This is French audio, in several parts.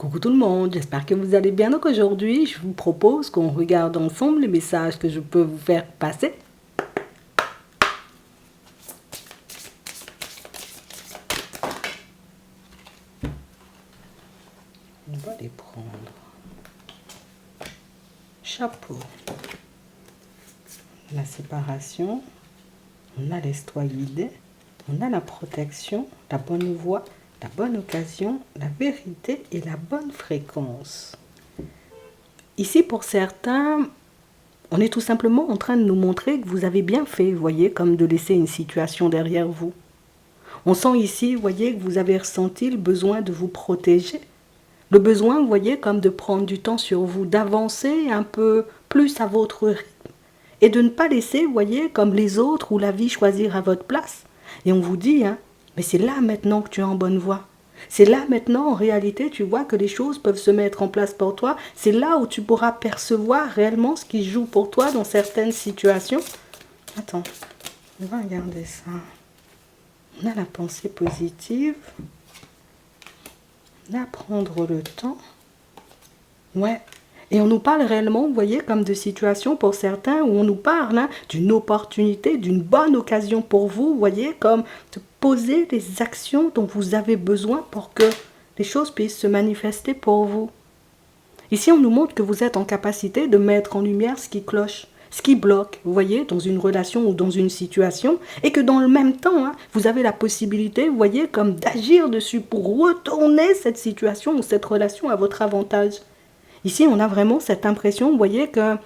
Coucou tout le monde, j'espère que vous allez bien. Donc aujourd'hui, je vous propose qu'on regarde ensemble les messages que je peux vous faire passer. On va les prendre. Chapeau. La séparation. On a l'histoire guidée. On a la protection, la bonne voie, la bonne occasion, la vérité et la bonne fréquence. Ici, pour certains, on est tout simplement en train de nous montrer que vous avez bien fait, vous voyez, comme de laisser une situation derrière vous. On sent ici, vous voyez, que vous avez ressenti le besoin de vous protéger. Le besoin, vous voyez, comme de prendre du temps sur vous, d'avancer un peu plus à votre rythme. Et de ne pas laisser, vous voyez, comme les autres ou la vie choisir à votre place. Et on vous dit, hein, mais c'est là maintenant que tu es en bonne voie. C'est là maintenant, en réalité, tu vois que les choses peuvent se mettre en place pour toi. C'est là où tu pourras percevoir réellement ce qui joue pour toi dans certaines situations. Attends, on va regarder ça. On a la pensée positive. On a prendre le temps. Ouais. Et on nous parle réellement, vous voyez, comme de situations pour certains où on nous parle hein, d'une opportunité, d'une bonne occasion pour vous, vous voyez, comme de poser les actions dont vous avez besoin pour que les choses puissent se manifester pour vous. Ici, on nous montre que vous êtes en capacité de mettre en lumière ce qui cloche, ce qui bloque, vous voyez, dans une relation ou dans une situation, et que dans le même temps, hein, vous avez la possibilité, vous voyez, comme d'agir dessus pour retourner cette situation ou cette relation à votre avantage. Ici, on a vraiment cette impression, vous voyez, que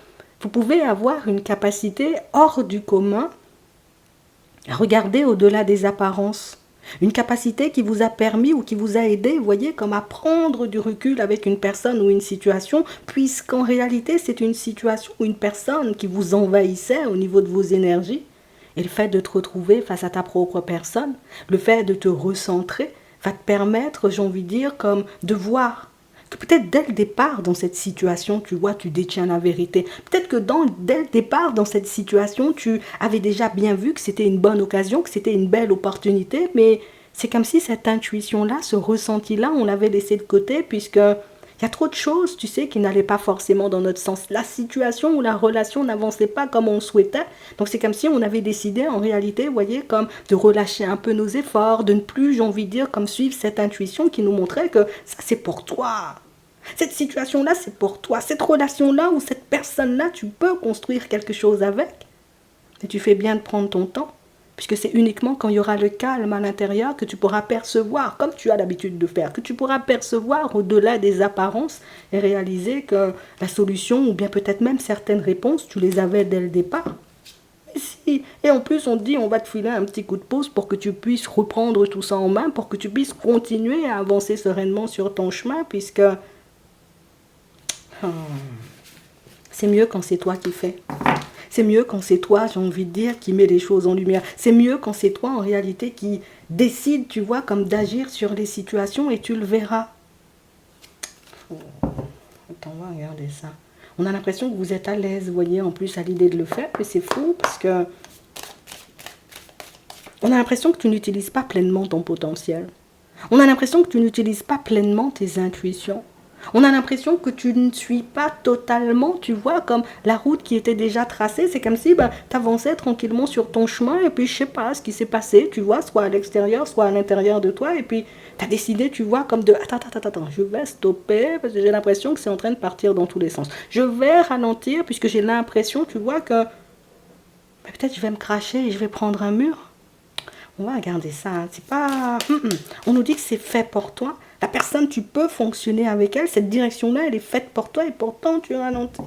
vous pouvez avoir une capacité hors du commun à regarder au-delà des apparences. Une capacité qui vous a permis ou qui vous a aidé, vous voyez, comme à prendre du recul avec une personne ou une situation, puisqu'en réalité, c'est une situation ou une personne qui vous envahissait au niveau de vos énergies. Et le fait de te retrouver face à ta propre personne, le fait de te recentrer, va te permettre, j'ai envie de dire, comme de voir que peut-être dès le départ dans cette situation, tu vois, tu détiens la vérité. Peut-être que dès le départ dans cette situation, tu avais déjà bien vu que c'était une bonne occasion, que c'était une belle opportunité, mais c'est comme si cette intuition-là, ce ressenti-là, on l'avait laissé de côté puisque il y a trop de choses, tu sais, qui n'allaient pas forcément dans notre sens. La situation ou la relation n'avançait pas comme on souhaitait. Donc c'est comme si on avait décidé en réalité, vous voyez, comme de relâcher un peu nos efforts, de ne plus, j'ai envie de dire, comme suivre cette intuition qui nous montrait que ça c'est pour toi. Cette situation-là, c'est pour toi. Cette relation-là ou cette personne-là, tu peux construire quelque chose avec. Et tu fais bien de prendre ton temps. Puisque c'est uniquement quand il y aura le calme à l'intérieur que tu pourras percevoir, comme tu as l'habitude de faire, que tu pourras percevoir au-delà des apparences et réaliser que la solution, ou bien peut-être même certaines réponses, tu les avais dès le départ. Et, si, et en plus, on te dit, on va te filer un petit coup de pouce pour que tu puisses reprendre tout ça en main, pour que tu puisses continuer à avancer sereinement sur ton chemin, puisque c'est mieux quand c'est toi qui fais. C'est mieux quand c'est toi, j'ai envie de dire, qui met les choses en lumière. C'est mieux quand c'est toi, en réalité, qui décide, tu vois, comme d'agir sur les situations et tu le verras. Attends, on va regarder ça. On a l'impression que vous êtes à l'aise, vous voyez, en plus à l'idée de le faire, mais c'est fou parce que on a l'impression que tu n'utilises pas pleinement ton potentiel. On a l'impression que tu n'utilises pas pleinement tes intuitions. On a l'impression que tu ne suis pas totalement, tu vois, comme la route qui était déjà tracée. C'est comme si tu avançais tranquillement sur ton chemin et puis je sais pas ce qui s'est passé, tu vois, soit à l'extérieur, soit à l'intérieur de toi. Et puis tu as décidé, tu vois, comme de attends, je vais stopper parce que j'ai l'impression que c'est en train de partir dans tous les sens. Je vais ralentir puisque j'ai l'impression, tu vois, que peut-être je vais me cracher et je vais prendre un mur. On va regarder ça, hein. C'est pas... On nous dit que c'est fait pour toi. La personne, tu peux fonctionner avec elle. Cette direction-là, elle est faite pour toi et pourtant, tu ralentis.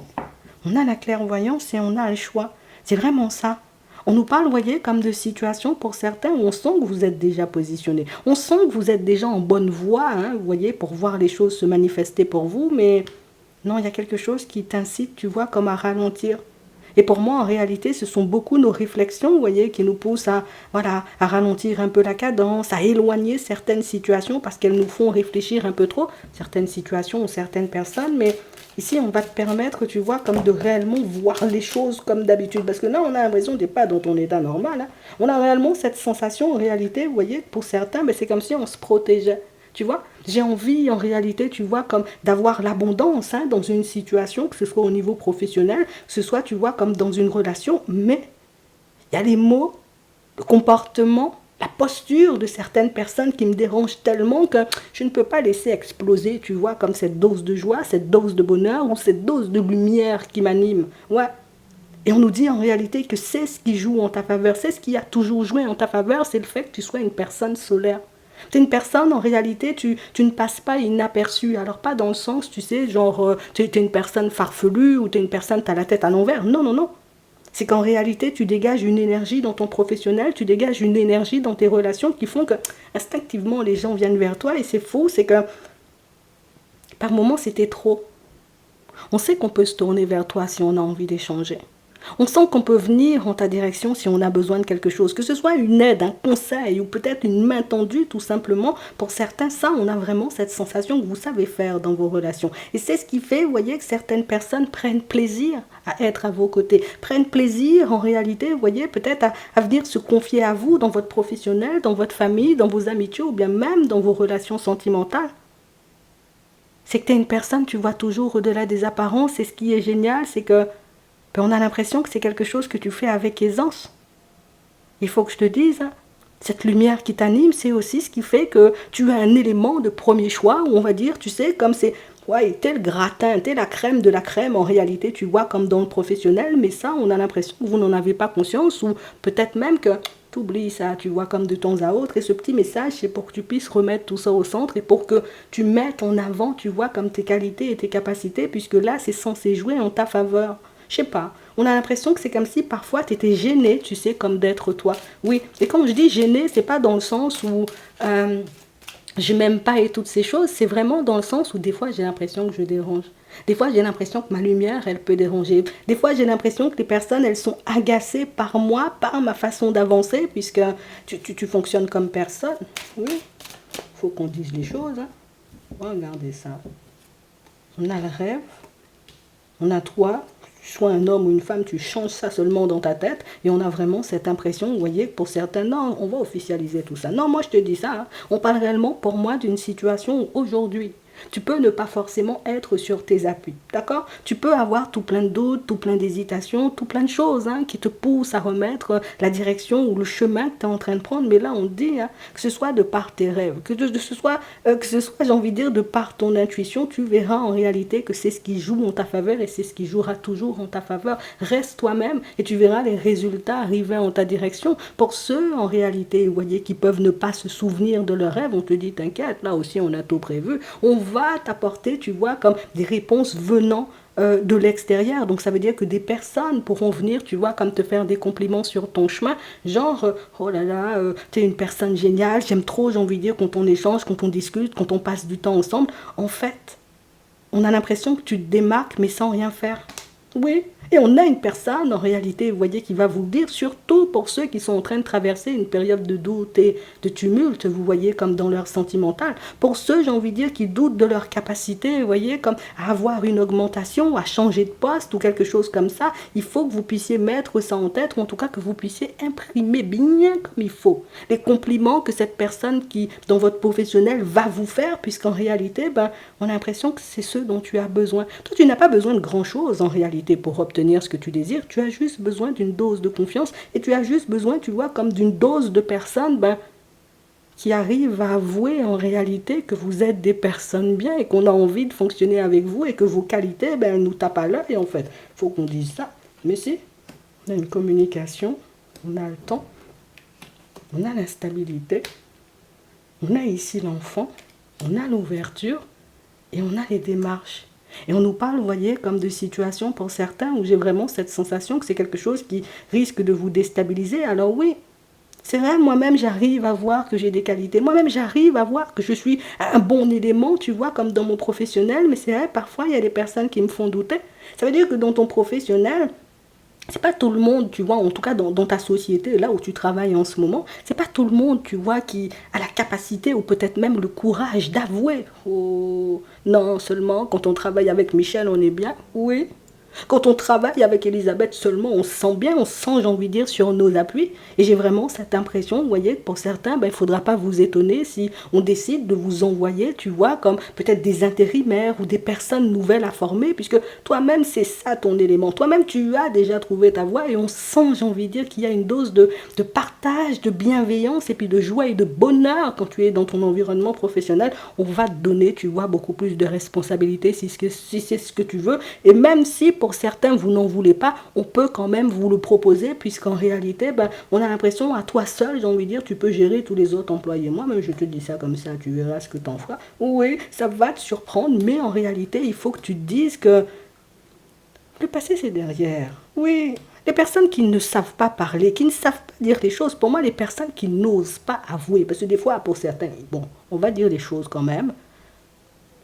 On a la clairvoyance et on a le choix. C'est vraiment ça. On nous parle, vous voyez, comme de situations pour certains où on sent que vous êtes déjà positionné. On sent que vous êtes déjà en bonne voie, hein, vous voyez, pour voir les choses se manifester pour vous. Mais non, il y a quelque chose qui t'incite, tu vois, comme à ralentir. Et pour moi, en réalité, ce sont beaucoup nos réflexions, vous voyez, qui nous poussent à, voilà, à ralentir un peu la cadence, à éloigner certaines situations parce qu'elles nous font réfléchir un peu trop, certaines situations ou certaines personnes. Mais ici, on va te permettre, tu vois, comme de réellement voir les choses comme d'habitude. Parce que là, on a l'impression d'être pas dans ton état normal. Hein. On a réellement cette sensation, en réalité, vous voyez, pour certains, mais c'est comme si on se protégeait. tu vois. J'ai envie, en réalité, tu vois, comme d'avoir l'abondance hein, dans une situation, que ce soit au niveau professionnel, que ce soit, tu vois, comme dans une relation, mais il y a les mots, le comportement, la posture de certaines personnes qui me dérangent tellement que je ne peux pas laisser exploser, tu vois, comme cette dose de joie, cette dose de bonheur ou cette dose de lumière qui m'anime. Ouais. Et on nous dit en réalité que c'est ce qui joue en ta faveur, c'est ce qui a toujours joué en ta faveur, c'est le fait que tu sois une personne solaire. Tu es une personne, en réalité, tu ne passes pas inaperçu. Alors, pas dans le sens, tu sais, genre, tu es une personne farfelue ou tu es une personne, tu as la tête à l'envers. Non, non, non. C'est qu'en réalité, tu dégages une énergie dans ton professionnel, tu dégages une énergie dans tes relations qui font que, instinctivement, les gens viennent vers toi. Et c'est faux, c'est que, par moments, c'était trop. On sait qu'on peut se tourner vers toi si on a envie d'échanger. On sent qu'on peut venir en ta direction si on a besoin de quelque chose, que ce soit une aide, un conseil ou peut-être une main tendue tout simplement. Pour certains, ça, on a vraiment cette sensation que vous savez faire dans vos relations. Et c'est ce qui fait, vous voyez, que certaines personnes prennent plaisir à être à vos côtés, prennent plaisir en réalité, vous voyez, peut-être à venir se confier à vous dans votre professionnel, dans votre famille, dans vos amitiés ou bien même dans vos relations sentimentales. C'est que tu es une personne, tu vois toujours au-delà des apparences et ce qui est génial, c'est que on a l'impression que c'est quelque chose que tu fais avec aisance. Il faut que je te dise, hein, cette lumière qui t'anime, c'est aussi ce qui fait que tu as un élément de premier choix, où on va dire, tu sais, comme c'est, ouais, t'es le gratin, t'es la crème de la crème, en réalité, tu vois, comme dans le professionnel, mais ça, on a l'impression que vous n'en avez pas conscience, ou peut-être même que tu oublies ça, tu vois, comme de temps à autre, et ce petit message, c'est pour que tu puisses remettre tout ça au centre, et pour que tu mettes en avant, tu vois, comme tes qualités et tes capacités, puisque là, c'est censé jouer en ta faveur. Je sais pas, on a l'impression que c'est comme si parfois tu étais gêné, tu sais, comme d'être toi. Oui, et quand je dis gêné, c'est pas dans le sens où je m'aime pas et toutes ces choses, c'est vraiment dans le sens où des fois j'ai l'impression que je dérange. Des fois j'ai l'impression que ma lumière, elle peut déranger. Des fois j'ai l'impression que les personnes, elles sont agacées par moi, par ma façon d'avancer, puisque tu fonctionnes comme personne. Oui, faut qu'on dise les choses. Hein. Regardez ça. On a le rêve, on a toi, soit un homme ou une femme, tu changes ça seulement dans ta tête et on a vraiment cette impression, vous voyez, pour certains, non, on va officialiser tout ça. Non, moi je te dis ça, hein, on parle réellement pour moi d'une situation où aujourd'hui, tu peux ne pas forcément être sur tes appuis, d'accord? Tu peux avoir tout plein de doutes, tout plein d'hésitations, tout plein de choses hein, qui te poussent à remettre la direction ou le chemin que tu es en train de prendre. Mais là, on dit hein, que ce soit de par tes rêves, que ce soit, j'ai envie de dire, de par ton intuition, tu verras en réalité que c'est ce qui joue en ta faveur et c'est ce qui jouera toujours en ta faveur. Reste toi-même et tu verras les résultats arriver en ta direction. Pour ceux, en réalité, vous voyez, qui peuvent ne pas se souvenir de leurs rêves, on te dit, t'inquiète, là aussi, on a tout prévu. On va t'apporter, tu vois, comme des réponses venant de l'extérieur. Donc ça veut dire que des personnes pourront venir, tu vois, comme te faire des compliments sur ton chemin, genre, oh là là, t'es une personne géniale, j'aime trop, j'ai envie de dire, quand on échange, quand on discute, quand on passe du temps ensemble. En fait, on a l'impression que tu te démarques, mais sans rien faire. Oui, et on a une personne, en réalité, vous voyez, qui va vous le dire, surtout pour ceux qui sont en train de traverser une période de doute et de tumulte, vous voyez, comme dans leur sentimental. Pour ceux, j'ai envie de dire, qui doutent de leur capacité, vous voyez, comme à avoir une augmentation, à changer de poste ou quelque chose comme ça, il faut que vous puissiez mettre ça en tête, ou en tout cas que vous puissiez imprimer bien comme il faut les compliments que cette personne qui, dans votre professionnel, va vous faire, puisqu'en réalité, ben, on a l'impression que c'est ce dont tu as besoin. Toi, tu n'as pas besoin de grand-chose, en réalité, pour obtenir ce que tu désires, tu as juste besoin d'une dose de confiance et tu as juste besoin, tu vois, comme d'une dose de personnes ben, qui arrivent à avouer en réalité que vous êtes des personnes bien et qu'on a envie de fonctionner avec vous et que vos qualités, ben, elles nous tapent à l'œil en fait. Il faut qu'on dise ça. Mais si, on a une communication, on a le temps, on a l'instabilité, on a ici l'enfant, on a l'ouverture et on a les démarches. Et on nous parle, vous voyez, comme de situations pour certains où j'ai vraiment cette sensation que c'est quelque chose qui risque de vous déstabiliser. Alors oui, c'est vrai, moi-même j'arrive à voir que j'ai des qualités. Moi-même j'arrive à voir que je suis un bon élément, tu vois, comme dans mon professionnel. Mais c'est vrai, parfois il y a des personnes qui me font douter. Ça veut dire que dans ton professionnel, c'est pas tout le monde, tu vois, en tout cas dans ta société, là où tu travailles en ce moment, c'est pas tout le monde, tu vois, qui a la capacité ou peut-être même le courage d'avouer. Oh, non, seulement quand on travaille avec Michel, on est bien. Oui. Quand on travaille avec Elisabeth seulement, on se sent bien, on se sent, j'ai envie de dire, sur nos appuis. Et j'ai vraiment cette impression, vous voyez, que pour certains, ben, il ne faudra pas vous étonner si on décide de vous envoyer, tu vois, comme peut-être des intérimaires ou des personnes nouvelles à former, puisque toi-même, c'est ça ton élément. Toi-même, tu as déjà trouvé ta voie et on sent, j'ai envie de dire, qu'il y a une dose de partage, de bienveillance et puis de joie et de bonheur quand tu es dans ton environnement professionnel. On va te donner, tu vois, beaucoup plus de responsabilités si c'est ce que tu veux. Et même si pour certains, vous n'en voulez pas, on peut quand même vous le proposer, puisqu'en réalité, ben, on a l'impression, à toi seul, j'ai envie de dire, tu peux gérer tous les autres employés. Moi-même, je te dis ça comme ça, tu verras ce que t'en feras. Oui, ça va te surprendre, mais en réalité, il faut que tu te dises que le passé, c'est derrière. Oui, les personnes qui ne savent pas parler, qui ne savent pas dire les choses, pour moi, les personnes qui n'osent pas avouer, parce que des fois, pour certains, bon, on va dire les choses quand même,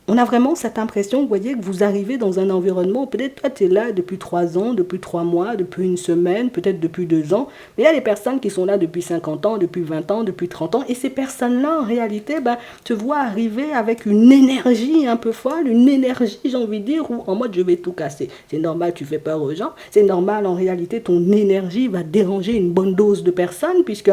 on a vraiment cette impression, vous voyez, que vous arrivez dans un environnement, peut-être toi tu es là depuis 3 ans, depuis 3 mois, depuis une semaine, peut-être depuis 2 ans, mais il y a des personnes qui sont là depuis 50 ans, depuis 20 ans, depuis 30 ans, et ces personnes-là, en réalité, ben, te voient arriver avec une énergie un peu folle, une énergie, j'ai envie de dire, où en mode je vais tout casser. C'est normal, tu fais peur aux gens, c'est normal, en réalité, ton énergie va déranger une bonne dose de personnes, puisque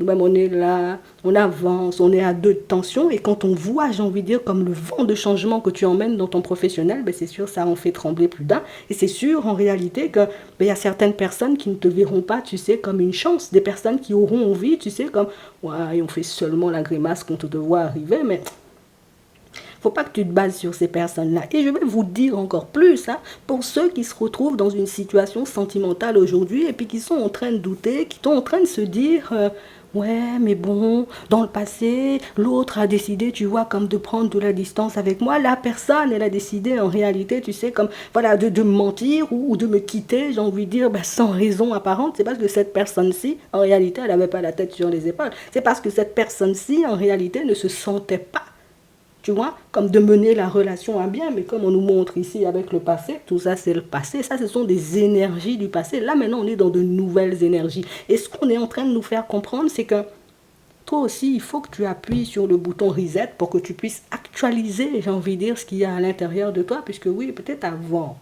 nous-mêmes, on est là, on avance, on est à deux de tension. Et quand on voit, j'ai envie de dire, comme le vent de changement que tu emmènes dans ton professionnel, ben c'est sûr, ça en fait trembler plus d'un. Et c'est sûr, en réalité, qu'il y a certaines personnes qui ne te verront pas, tu sais, comme une chance. Des personnes qui auront envie, tu sais, comme, ouais, on fait seulement la grimace quand on te voit arriver, mais faut pas que tu te bases sur ces personnes-là. Et je vais vous dire encore plus, hein, pour ceux qui se retrouvent dans une situation sentimentale aujourd'hui et puis qui sont en train de douter, qui sont en train de se dire ouais, mais bon, dans le passé, l'autre a décidé, tu vois, comme de prendre de la distance avec moi. La personne, elle a décidé en réalité, tu sais, comme, voilà, de me mentir ou de me quitter, j'ai envie de dire, ben, sans raison apparente. C'est parce que cette personne-ci, en réalité, elle n'avait pas la tête sur les épaules. C'est parce que cette personne-ci, en réalité, ne se sentait pas, tu vois, comme de mener la relation à bien, mais comme on nous montre ici avec le passé, tout ça c'est le passé, ça ce sont des énergies du passé. Là maintenant on est dans de nouvelles énergies. Et ce qu'on est en train de nous faire comprendre, c'est que toi aussi il faut que tu appuies sur le bouton reset pour que tu puisses actualiser, j'ai envie de dire, ce qu'il y a à l'intérieur de toi, puisque oui, peut-être avant,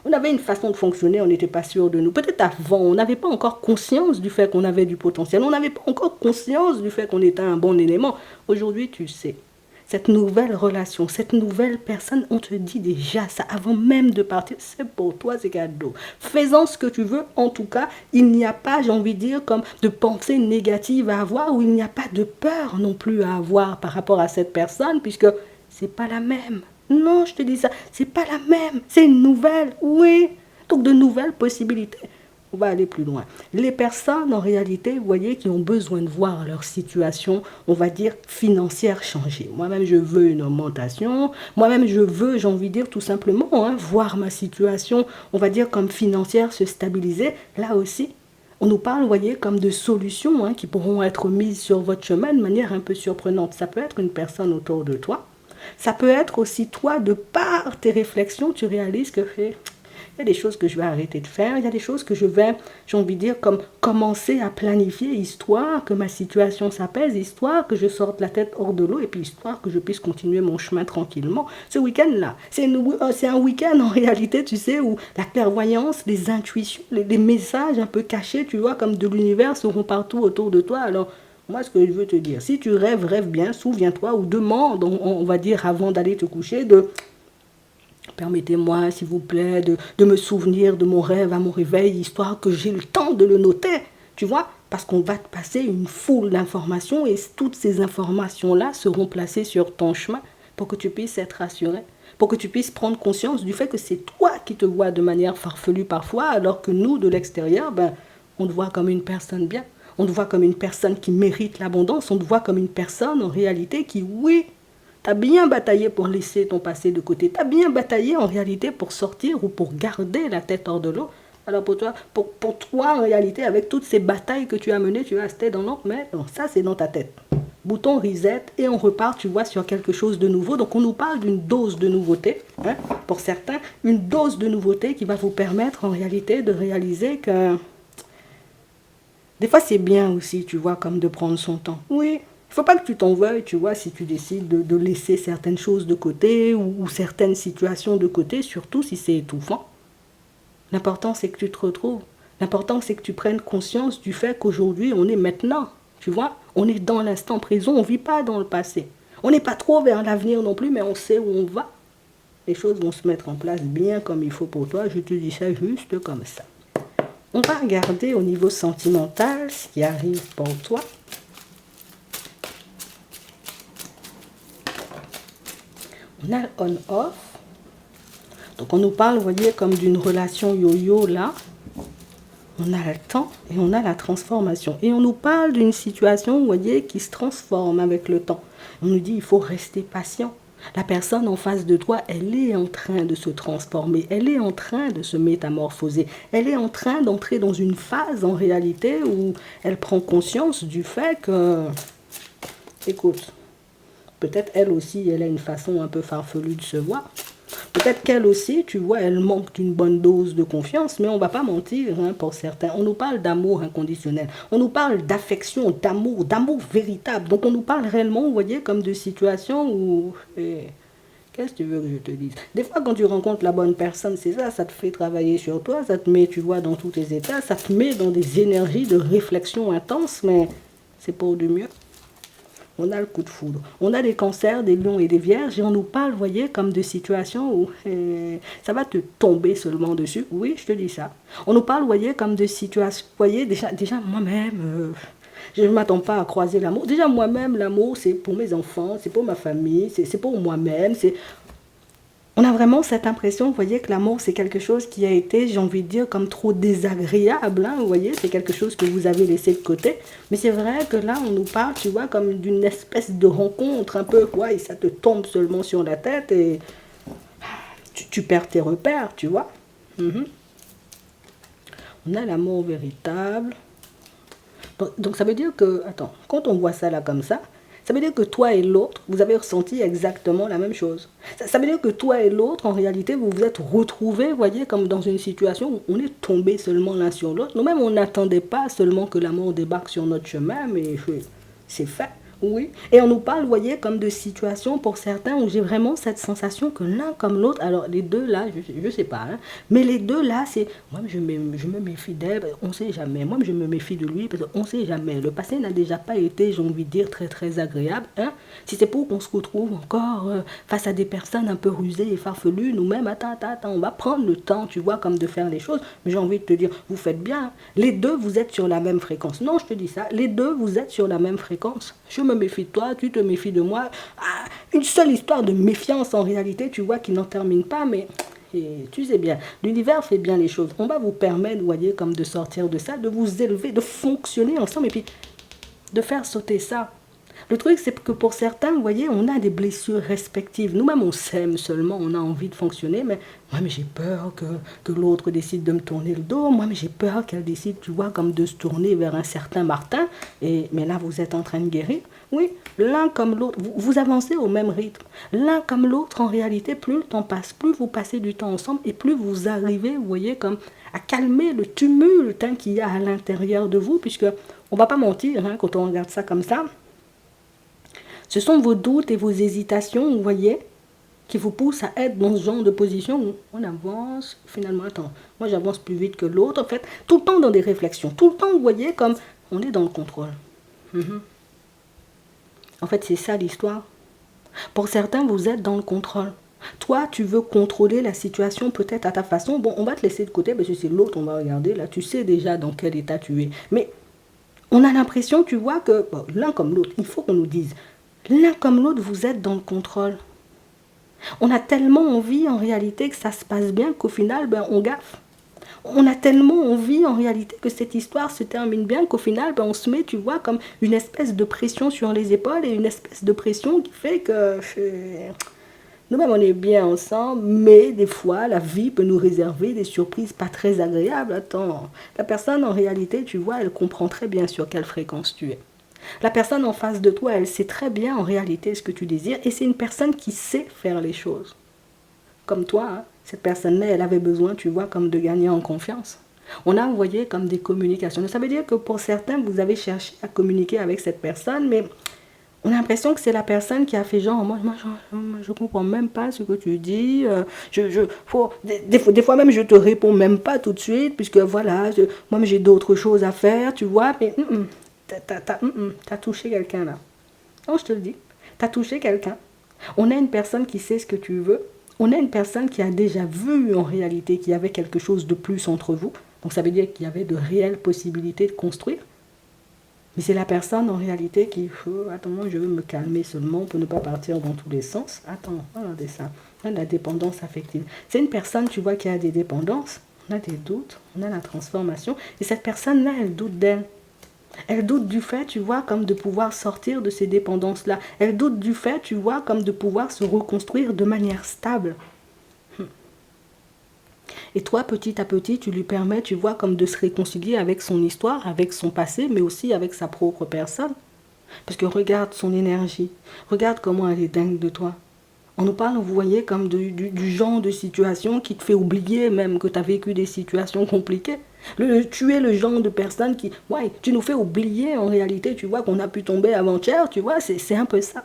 on avait une façon de fonctionner, on n'était pas sûr de nous. Peut-être avant, on n'avait pas encore conscience du fait qu'on avait du potentiel, on n'avait pas encore conscience du fait qu'on était un bon élément. Aujourd'hui tu sais. Cette nouvelle relation, cette nouvelle personne, on te dit déjà ça avant même de partir, c'est pour toi, c'est cadeau. Fais-en ce que tu veux, en tout cas, il n'y a pas, j'ai envie de dire, comme de pensée négative à avoir, ou il n'y a pas de peur non plus à avoir par rapport à cette personne, puisque c'est pas la même. Non, je te dis ça, c'est pas la même, c'est une nouvelle, oui. Donc de nouvelles possibilités. On va aller plus loin. Les personnes, en réalité, vous voyez, qui ont besoin de voir leur situation, on va dire, financière changer. Moi-même, je veux une augmentation. Moi-même, je veux, j'ai envie de dire, tout simplement, hein, voir ma situation, on va dire, comme financière se stabiliser. Là aussi, on nous parle, vous voyez, comme de solutions hein, qui pourront être mises sur votre chemin de manière un peu surprenante. Ça peut être une personne autour de toi. Ça peut être aussi toi, de par tes réflexions, tu réalises que il y a des choses que je vais arrêter de faire, il y a des choses que je vais, j'ai envie de dire, comme commencer à planifier, histoire que ma situation s'apaise, histoire que je sorte la tête hors de l'eau, et puis histoire que je puisse continuer mon chemin tranquillement. Ce week-end-là, c'est un week-end en réalité, tu sais, où la clairvoyance, les intuitions, les messages un peu cachés, tu vois, comme de l'univers seront partout autour de toi. Alors, moi, ce que je veux te dire, si tu rêves, rêve bien, souviens-toi, ou demande, on va dire, avant d'aller te coucher, de permettez-moi, s'il vous plaît, de me souvenir de mon rêve à mon réveil, histoire que j'ai le temps de le noter, tu vois, parce qu'on va te passer une foule d'informations et toutes ces informations-là seront placées sur ton chemin pour que tu puisses être rassuré, pour que tu puisses prendre conscience du fait que c'est toi qui te vois de manière farfelue parfois, alors que nous, de l'extérieur, ben, on te voit comme une personne bien, on te voit comme une personne qui mérite l'abondance, on te voit comme une personne en réalité qui, oui, tu as bien bataillé pour laisser ton passé de côté. Tu as bien bataillé en réalité pour sortir ou pour garder la tête hors de l'eau. Alors pour toi, en réalité, avec toutes ces batailles que tu as menées, tu restais dans l'ombre, mais non, ça c'est dans ta tête. Bouton reset et on repart, tu vois, sur quelque chose de nouveau. Donc on nous parle d'une dose de nouveauté, hein, pour certains, une dose de nouveauté qui va vous permettre en réalité de réaliser que des fois c'est bien aussi, tu vois, comme de prendre son temps. Oui. Il ne faut pas que tu t'en veuilles, tu vois, si tu décides de laisser certaines choses de côté ou certaines situations de côté, surtout si c'est étouffant. L'important, c'est que tu te retrouves. L'important, c'est que tu prennes conscience du fait qu'aujourd'hui, on est maintenant. Tu vois, on est dans l'instant présent, on ne vit pas dans le passé. On n'est pas trop vers l'avenir non plus, mais on sait où on va. Les choses vont se mettre en place bien comme il faut pour toi. Je te dis ça juste comme ça. On va regarder au niveau sentimental ce qui arrive pour toi. On a le on-off. Donc on nous parle, vous voyez, comme d'une relation yo-yo là. On a le temps et on a la transformation. Et on nous parle d'une situation, vous voyez, qui se transforme avec le temps. On nous dit, il faut rester patient. La personne en face de toi, elle est en train de se transformer. Elle est en train de se métamorphoser. Elle est en train d'entrer dans une phase, en réalité, où elle prend conscience du fait que, écoute, peut-être elle aussi, elle a une façon un peu farfelue de se voir. Peut-être qu'elle aussi, tu vois, elle manque d'une bonne dose de confiance, mais on ne va pas mentir hein, pour certains. On nous parle d'amour inconditionnel, on nous parle d'affection, d'amour véritable. Donc on nous parle réellement, vous voyez, comme de situations où... qu'est-ce que tu veux que je te dise? Des fois, quand tu rencontres la bonne personne, c'est ça, ça te fait travailler sur toi, ça te met, tu vois, dans tous tes états, ça te met dans des énergies de réflexion intense, mais c'est pour du mieux. On a le coup de foudre. On a des cancers, des lions et des vierges et on nous parle, vous voyez, comme de situations où ça va te tomber seulement dessus. Oui, je te dis ça. On nous parle, vous voyez, comme de situations... Vous voyez, déjà moi-même, je ne m'attends pas à croiser l'amour. Déjà moi-même, l'amour, c'est pour mes enfants, c'est pour ma famille, c'est pour moi-même, c'est... On a vraiment cette impression, vous voyez, que l'amour, c'est quelque chose qui a été, j'ai envie de dire, comme trop désagréable. Hein, vous voyez, c'est quelque chose que vous avez laissé de côté. Mais c'est vrai que là, on nous parle, tu vois, comme d'une espèce de rencontre un peu, quoi, et ça te tombe seulement sur la tête et tu perds tes repères, tu vois. On a l'amour véritable. Donc ça veut dire que, attends, quand on voit ça là comme ça veut dire que toi et l'autre, vous avez ressenti exactement la même chose. Ça veut dire que toi et l'autre, en réalité, vous vous êtes retrouvés, vous voyez, comme dans une situation où on est tombé seulement l'un sur l'autre. Nous-mêmes, on n'attendait pas seulement que l'amour débarque sur notre chemin, mais c'est fait. Oui, et on nous parle, vous voyez, comme de situations pour certains où j'ai vraiment cette sensation que l'un comme l'autre, alors les deux là, je sais pas, hein, mais les deux là, c'est, moi je me méfie d'elle, on sait jamais, moi je me méfie de lui, parce qu'on sait jamais, le passé n'a déjà pas été, j'ai envie de dire, très très agréable, hein, si c'est pour qu'on se retrouve encore face à des personnes un peu rusées et farfelues, nous-mêmes, attends, on va prendre le temps, tu vois, comme de faire les choses, mais j'ai envie de te dire, vous faites bien, les deux vous êtes sur la même fréquence, non je te dis ça, les deux vous êtes sur la même fréquence, je me méfie de toi, tu te méfies de moi. Ah, une seule histoire de méfiance en réalité, tu vois, qui n'en termine pas, mais tu sais bien, l'univers fait bien les choses. On va vous permettre, vous voyez, comme de sortir de ça, de vous élever, de fonctionner ensemble et puis de faire sauter ça. Le truc, c'est que pour certains, vous voyez, on a des blessures respectives. Nous-mêmes, on s'aime seulement, on a envie de fonctionner, mais moi, mais j'ai peur que l'autre décide de me tourner le dos. Moi, mais j'ai peur qu'elle décide, tu vois, comme de se tourner vers un certain Martin. Mais là, vous êtes en train de guérir. Oui, l'un comme l'autre, vous avancez au même rythme. L'un comme l'autre, en réalité, plus le temps passe, plus vous passez du temps ensemble et plus vous arrivez, vous voyez, comme à calmer le tumulte hein, qu'il y a à l'intérieur de vous, puisque on va pas mentir, hein, quand on regarde ça comme ça, ce sont vos doutes et vos hésitations, vous voyez, qui vous poussent à être dans ce genre de position où on avance, finalement, attends, moi j'avance plus vite que l'autre, en fait, tout le temps dans des réflexions, tout le temps, vous voyez, comme on est dans le contrôle. En fait, c'est ça l'histoire. Pour certains, vous êtes dans le contrôle. Toi, tu veux contrôler la situation peut-être à ta façon. Bon, on va te laisser de côté parce que c'est l'autre, on va regarder. Là, tu sais déjà dans quel état tu es. Mais on a l'impression, tu vois, que bon, l'un comme l'autre, il faut qu'on nous dise, l'un comme l'autre, vous êtes dans le contrôle. On a tellement envie en réalité que ça se passe bien qu'au final, ben, on gaffe. On a tellement envie en réalité que cette histoire se termine bien qu'au final, ben, on se met, tu vois, comme une espèce de pression sur les épaules et une espèce de pression qui fait que nous-mêmes on est bien ensemble, mais des fois la vie peut nous réserver des surprises pas très agréables. Attends, la personne en réalité, tu vois, elle comprend très bien sur quelle fréquence tu es. La personne en face de toi, elle sait très bien en réalité ce que tu désires et c'est une personne qui sait faire les choses. Comme toi, hein, cette personne-là, elle avait besoin, tu vois, comme de gagner en confiance. On a envoyé comme des communications. Ça veut dire que pour certains, vous avez cherché à communiquer avec cette personne, mais On a l'impression que c'est la personne qui a fait genre, je comprends même pas ce que tu dis. Des fois même, je te réponds même pas tout de suite, puisque voilà, moi j'ai d'autres choses à faire, tu vois. Mais t'as touché quelqu'un là. Oh, je te le dis, t'as touché quelqu'un. On a une personne qui sait ce que tu veux. On a une personne qui a déjà vu en réalité qu'il y avait quelque chose de plus entre vous. Donc ça veut dire qu'il y avait de réelles possibilités de construire. Mais c'est la personne en réalité qui, attends, moi je veux me calmer seulement pour ne pas partir dans tous les sens. Attends, regardez ça. On a la dépendance affective. C'est une personne, tu vois, qui a des dépendances. On a des doutes, on a la transformation. Et cette personne-là, elle doute d'elle. Elle doute du fait, tu vois, comme de pouvoir sortir de ces dépendances-là. Elle doute du fait, tu vois, comme de pouvoir se reconstruire de manière stable. Et toi, petit à petit, tu lui permets, tu vois, comme de se réconcilier avec son histoire, avec son passé, mais aussi avec sa propre personne. Parce que regarde son énergie, regarde comment elle est dingue de toi. On nous parle, vous voyez, comme du genre de situation qui te fait oublier même que tu as vécu des situations compliquées. Tu es le genre de personne qui, ouais, tu nous fais oublier en réalité, tu vois, qu'on a pu tomber avant-hier, tu vois, c'est un peu ça.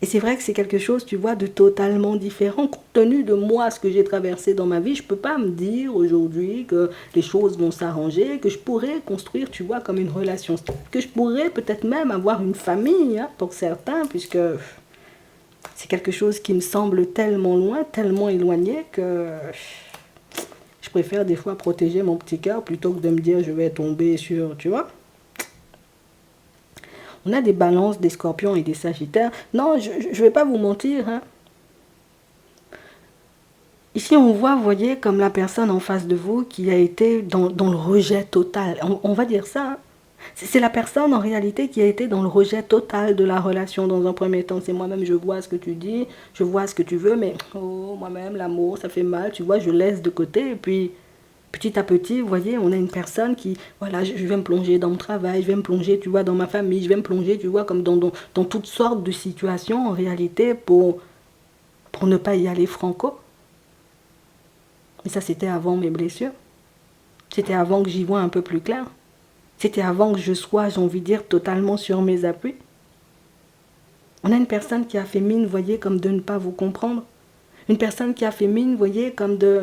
Et c'est vrai que c'est quelque chose, tu vois, de totalement différent. Compte tenu de moi, ce que j'ai traversé dans ma vie, je ne peux pas me dire aujourd'hui que les choses vont s'arranger, que je pourrais construire, tu vois, comme une relation stable, que je pourrais peut-être même avoir une famille, hein, pour certains, puisque c'est quelque chose qui me semble tellement loin, tellement éloigné que je préfère des fois protéger mon petit cœur plutôt que de me dire je vais tomber sur, tu vois. On a des balances, des scorpions et des sagittaires. Non, je ne vais pas vous mentir. Hein. Ici, on voit, vous voyez, comme la personne en face de vous qui a été dans le rejet total. On va dire ça. Hein. C'est la personne en réalité qui a été dans le rejet total de la relation dans un premier temps. C'est moi-même, je vois ce que tu dis, je vois ce que tu veux, mais oh, moi-même, l'amour, ça fait mal, tu vois, je laisse de côté. Et puis, petit à petit, vous voyez, on a une personne qui, voilà, je vais me plonger dans mon travail, je vais me plonger, tu vois, dans ma famille, je vais me plonger, tu vois, comme dans toutes sortes de situations, en réalité, pour ne pas y aller franco. Mais ça, c'était avant mes blessures. C'était avant que j'y vois un peu plus clair. C'était avant que je sois, j'ai envie de dire, totalement sur mes appuis. On a une personne qui a fait mine, vous voyez, comme de ne pas vous comprendre. Une personne qui a fait mine, vous voyez, comme de...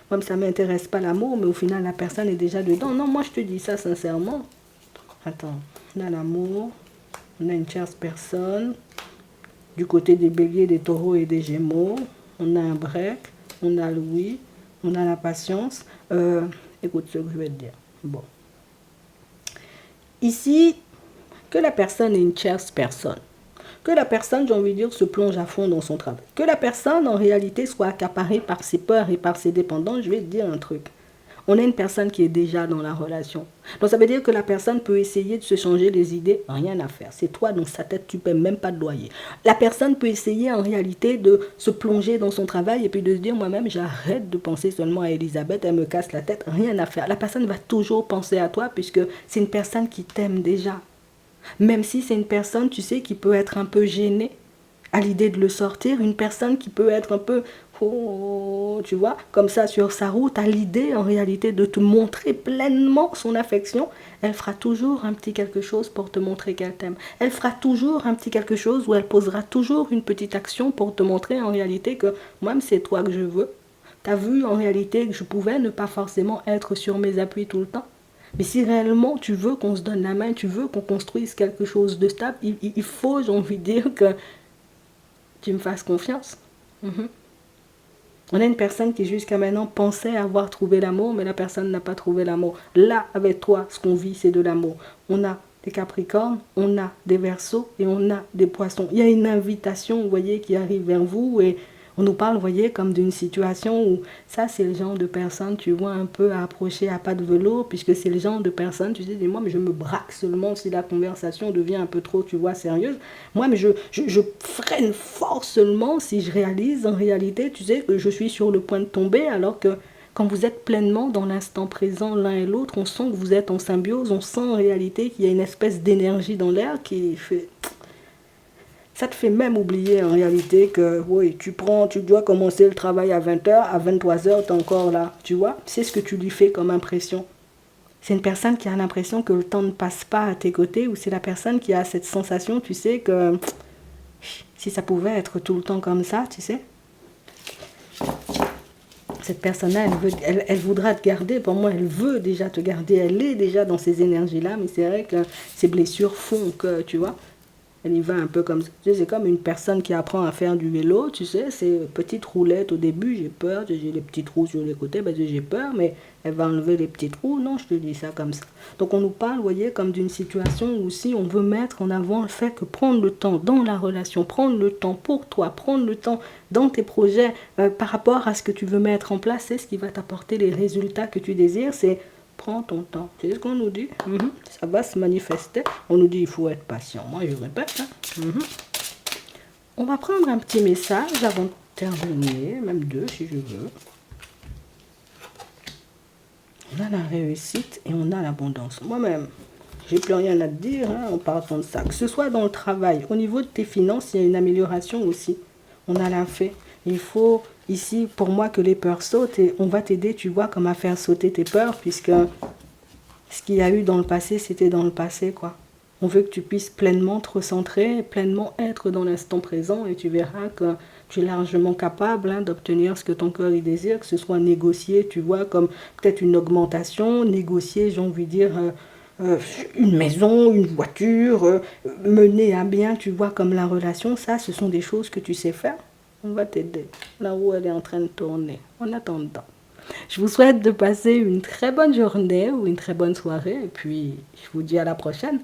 Comme ça ne m'intéresse pas l'amour, mais au final, la personne est déjà dedans. Non, moi, je te dis ça sincèrement. Attends, on a l'amour, on a une tierce personne. Du côté des béliers, des taureaux et des gémeaux, on a un break, on a le oui, on a la patience. Écoute ce que je vais te dire. Bon. Ici, que la personne est une tierce personne. Que la personne, j'ai envie de dire, se plonge à fond dans son travail. Que la personne, en réalité, soit accaparée par ses peurs et par ses dépendances, je vais te dire un truc. On a une personne qui est déjà dans la relation. Donc ça veut dire que la personne peut essayer de se changer les idées, rien à faire. C'est toi, dans sa tête, tu ne paies même pas de loyer. La personne peut essayer en réalité de se plonger dans son travail et puis de se dire, moi-même, j'arrête de penser seulement à Elisabeth, elle me casse la tête, rien à faire. La personne va toujours penser à toi puisque c'est une personne qui t'aime déjà. Même si c'est une personne, tu sais, qui peut être un peu gênée à l'idée de le sortir, une personne qui peut être un peu, oh, tu vois, comme ça sur sa route, à l'idée en réalité de te montrer pleinement son affection, elle fera toujours un petit quelque chose pour te montrer qu'elle t'aime. Elle fera toujours un petit quelque chose où elle posera toujours une petite action pour te montrer en réalité que moi-même c'est toi que je veux. Tu as vu en réalité que je pouvais ne pas forcément être sur mes appuis tout le temps. Mais si réellement tu veux qu'on se donne la main, tu veux qu'on construise quelque chose de stable, il faut, j'ai envie de dire, que tu me fasses confiance. On a une personne qui jusqu'à maintenant pensait avoir trouvé l'amour, mais la personne n'a pas trouvé l'amour. Là, avec toi, ce qu'on vit, c'est de l'amour. On a des Capricornes, on a des Verseaux et on a des Poissons. Il y a une invitation, vous voyez, qui arrive vers vous et on nous parle, vous voyez, comme d'une situation où ça, c'est le genre de personne, tu vois, un peu à approcher à pas de velours, puisque c'est le genre de personne, tu sais, dis-moi, mais je me braque seulement si la conversation devient un peu trop, tu vois, sérieuse. Moi, mais je freine fort seulement si je réalise, en réalité, tu sais, que je suis sur le point de tomber, alors que quand vous êtes pleinement dans l'instant présent l'un et l'autre, on sent que vous êtes en symbiose, on sent en réalité qu'il y a une espèce d'énergie dans l'air qui fait... Ça te fait même oublier en réalité que oui, tu dois commencer le travail à 20h, à 23h, tu es encore là, tu vois. C'est ce que tu lui fais comme impression. C'est une personne qui a l'impression que le temps ne passe pas à tes côtés, ou c'est la personne qui a cette sensation, tu sais, que si ça pouvait être tout le temps comme ça, tu sais. Cette personne-là, elle voudra te garder. Pour moi, elle veut déjà te garder. Elle est déjà dans ces énergies-là, mais c'est vrai que ces blessures font que, tu vois, elle y va un peu comme ça. Tu sais, c'est comme une personne qui apprend à faire du vélo, tu sais, c'est petite roulette au début, j'ai peur, j'ai les petits trous sur les côtés, ben j'ai peur, mais elle va enlever les petits trous. Non, je te dis ça comme ça. Donc on nous parle, vous voyez, comme d'une situation où si on veut mettre en avant le fait que prendre le temps dans la relation, prendre le temps pour toi, prendre le temps dans tes projets, par rapport à ce que tu veux mettre en place, c'est ce qui va t'apporter les résultats que tu désires, c'est prends ton temps. C'est ce qu'on nous dit. Ça va se manifester. On nous dit il faut être patient. Moi, je répète. On va prendre un petit message avant de terminer, même deux si je veux. On a la réussite et on a l'abondance. Moi-même, j'ai plus rien à te dire en partant de ça. Que ce soit dans le travail, au niveau de tes finances, il y a une amélioration aussi. On a la fait. Il faut ici, pour moi, que les peurs sautent et on va t'aider, tu vois, comme à faire sauter tes peurs, puisque ce qu'il y a eu dans le passé, c'était dans le passé, quoi. On veut que tu puisses pleinement te recentrer, pleinement être dans l'instant présent et tu verras que tu es largement capable d'obtenir ce que ton cœur y désire, que ce soit négocier, tu vois, comme peut-être une augmentation, négocier, j'ai envie de dire, une maison, une voiture, mener à bien, tu vois, comme la relation, ça, ce sont des choses que tu sais faire. On va t'aider. La roue, elle est en train de tourner. En attendant. Je vous souhaite de passer une très bonne journée ou une très bonne soirée et puis je vous dis à la prochaine.